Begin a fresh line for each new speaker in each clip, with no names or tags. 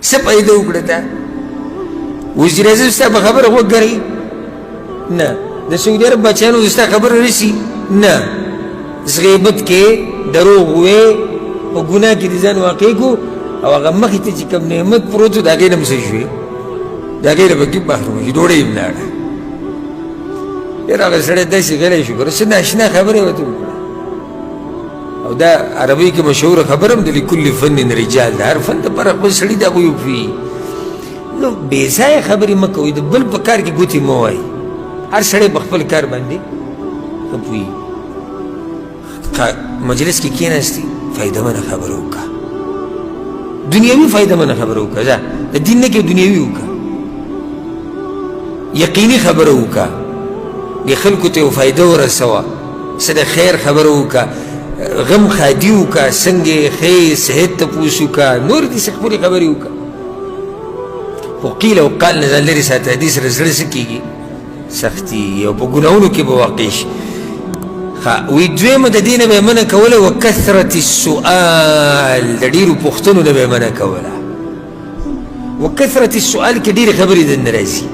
څه فایده وکړه تا وزیر اعظم ستا په خبره غوږ ګري نه د سعودي عرب بچیانو ستا خبره رسي نه غیبت کې دروغ وې په ګناه کې د ځان واقع کو او هغه مخې ته چې کوم نعمت پروت و د هغې نه م څه شوې د هغې نه پکې محروم شي ډوډۍ یې ولاړه ډېر هغه سړی داسې غلی شو ګوره څه ناشنا خبرې ورته وکړه او دا عربۍ کې مشهوره خبره هم د لکل فن رجال د هر فن دپاره خپل سړي د هغوی وفي نو بې ځایه خبرې مه کوئ د بل په کار کې ګوتې مه وایئ هر سړی په خپل کار باندې ښه پوهېږي مجلس کې کېناستې فایدهمنه خبره وکړه دنیوي فایدهمنه خبره وکړه ځه د دین نه کې دنیوي وکړه یقیني خبره وکړه د خلکو ته یو فایده ورسوه څه د خیر خبره وکړه غم خادي وکړه څنګه یې ښې صحت تپوس وکړه نور داسې خپلې خبرې وکړه خو قیل او قال نه ځان لرې ساته حدیث سره زړه څه کېږي سختي او په ګناهونو کې به واقع شي وی دویمه د دې نه به یې منع کوله وکثرت السؤال د ډېرو پوښتنو نه به یې منع کوله وکثرت السؤال کې ډېرې خبرې دننه راځي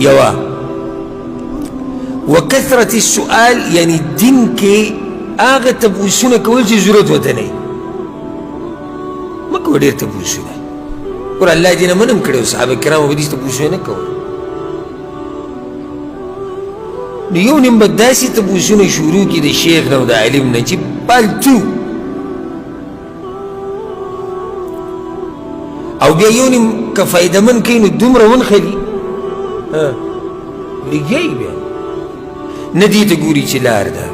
یوه وکثرت السؤال یعنی دین کې هغه تپوسونه کول چې ضرورت ورته نه وي مه کوه ډېر تپوسونه ګوره الله دې نه منع هم کړی و صحابه کرامو به داسې تپوسونه نه کول نو یو نیم به داسې تپوسونه شروع کړي د شیخ نه او د عالم نه چې پالتو او بیا یو نیم که فایدهمند کوي نو دومره ونښلي لګیایي بیا نه دې ته ګوري چې لار ده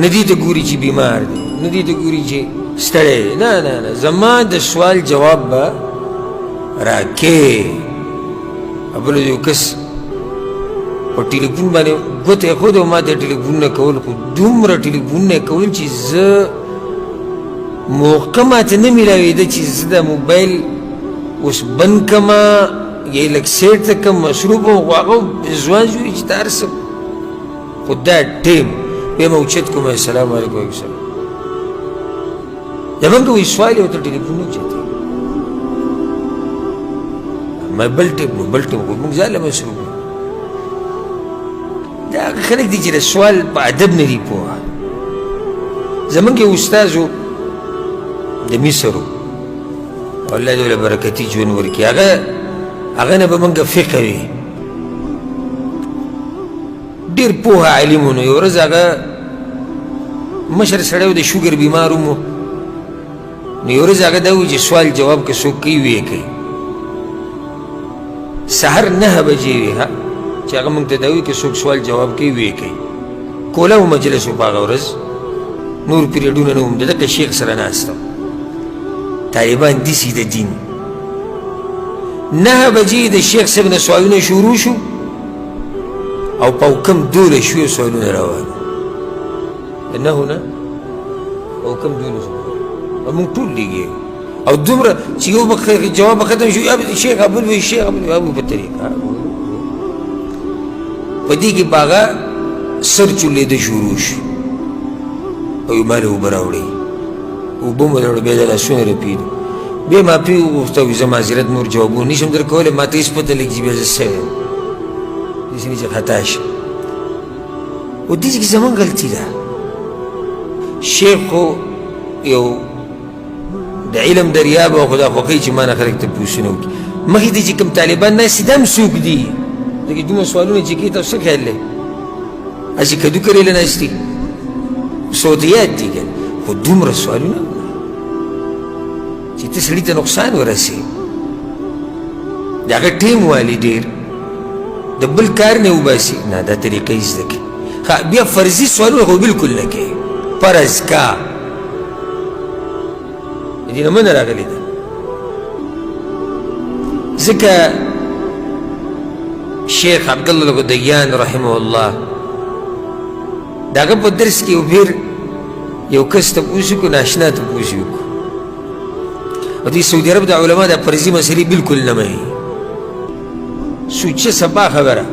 نه دې ته ګوري چې بیمار دی نه دې ته ګوري چې ستړی دی نه نه نه زما د سوال جواب به راکې بل یو کس په ټلیفون باندې ګوته ایښود او ما ته ټلیفونونه کول خو دومره ټلیفونونه کول چې زه موقع ماته نه میلاوېده چې زه د موبایل اوس بند کړمه یا یې لږ سیټ ته کړم مصروف وم خو هغه ځوان شو چې ته هر څه خو دا ټیم بیا مې اوچت کوم السلام علیکم وعلیکم السلام زمونږ وایي سوال یې ورته ټلیفون نه اوچتېږي ما بل ټیم نو بل ټیم خو موږ ځان له مصروف دا هغه خلک دي چې د سوال په ادب نه دي پوهه زمونږ یو استاذ و د مصر و الله دې له برکتي ژوند ورکړي هغه نه به موږ فقه وي ډېر پوهه عالم و نو یو ورځ هغه مشر سړی و د شوګر بیمار و نو یو ورځ هغه دا وایي چې سوال جواب که څوک کوي ویې کوي سحر 9 بجې وي ها چې هغه موږ ته دا وایي که څوک سوال جواب کوي ویې کوي کوله و مجلس و په هغه ورځ نور پیریډونه نه وم د دغه شیخ سره ناسته طالبان داسې د دین 9 بجې د شیخ صاحب نه سوالونه شروع شو او په کم 12 شویو سوالونه روان د 9 نه او کم 12 او موږ ټول لګېږو او دومره چې یو جواب ختم شو شیخ ابل وی شیخ ابل په طریقه په دې کې به هغه سر چولېده شروع شو او ما له اوبه راوړې اوبه مو راوړې بیا د لاسونه رپېدو بیا ما پرې وغوښته وي زه معذرت نور جوابونه نشم در کولی ما ته هېڅ پته لګي چې بیا زه څه یم داسې نه چې خطا شم و دې کې زموږ غلطي ده شیخ خو یو د علم دریاب او خدا خوښوي چې ما نه خلک تپوسونه وکړي مخکې ته چې کوم طالبان ناست دي دا هم څوک دي لکه دومره سوالونه چې کوي تاسو څه خیال دی هسې کدو کرېله ناست دي صوتیات دي که خو دومره سوالونه چې ته سړي ته نقصان ورسې د هغه ټیم والي ډېر د بل کار نه وباسي نه دا طریقه یې زده کړي بیا فرضي سوالونه خو بلکل نه کوي فرض کا د دې نه منه راغلې ده ځکه شیخ عبدالله الغدیان رحمه الله د هغه په درس کې یو کس تپوس وکړو ناشنا تپوس یې وکړو او دې سعودي عرب د علما د فرضي مسلې بلکل نه مني سوچه سبا خبره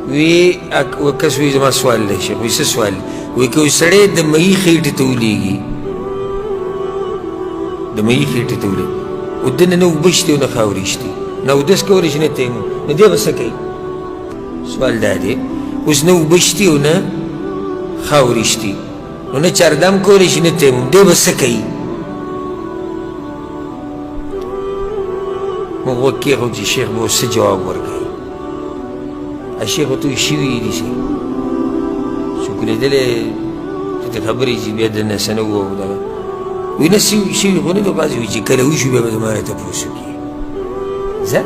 وی کس وی زما سوال دی شیخ وی څه سوال وی که یو سړی د مهي خېټې ته ولیږي د د مېږي خېټې ته ولید و دنه نه اوبه شتې او نه خاورې شتې نه اودس کولی شي نه تیمم نو دی به څه کوي سوال دا دی اوس نه اوبه شتې او نه خاورې شتې نو نه چاردام کولی شي نه تیمم دی به څه کوي موږ غوږ کېښود چې شیخ به اوس څه جواب ورکوي شیخ ورته وایي شوي دي سي شکرېدلی چې ته خبرې چې بیا دنه څه نه وو دغه وایي نه شوي خو نه دي بعضې وایي چې کله وشو بیا به زما نه تپوس وکړي ځه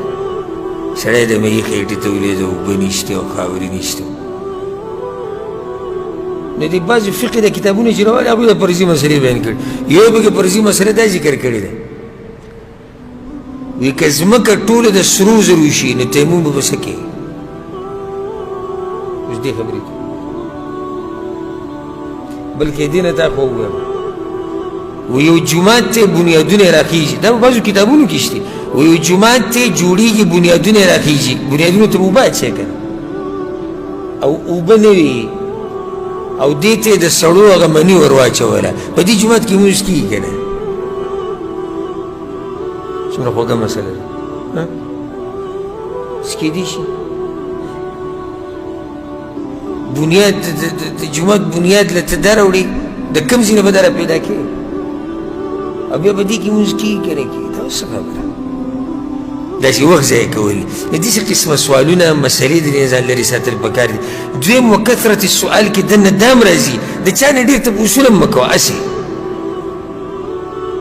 سړی د مېږي خېټې ته ولېده اوبه نشته او خاورې نشته نو دې بعضې فقې د کتابونه چې راوالي هغوی د فرضي مسلې بیان کړي یو پکې فرضي مسله دا ذکر کړې ده وایي که ځمکه ټوله د سرو زرو شي نو تیمم به څه کوي اوس دې خبرې ته بلکې دې نه تا خو ووایم و یو جومات ته بنیادونه راخیږي دا په بعضو کتابونو کې شته و یو جومات ته جوړېږي بنیادونه راخیږي بنیادونو ته به اوبه اچوي که نه او اوبه نه وي او دې ته د سړو هغه مني ور واچوله په دې جومات کې لمونځ کېږي که نه څومره خوږه مسله ده څه کېدی شي بنیاد د جومات بنیاد له ته دا راوړي د کوم ځای نه به دا را پیدا کړي او بیا به دې کې لمونځ کېږي که نه کېږي دا اوس څه خبره داسې وخت ضایع کول د داسې قسمه سوالونه مسلې د دې ځان لرې ساتل پکار دي دویم و کثرت السؤال کې دننه دا هم راځي د چا نه ډېر تپوسونه هم مه کوه هسې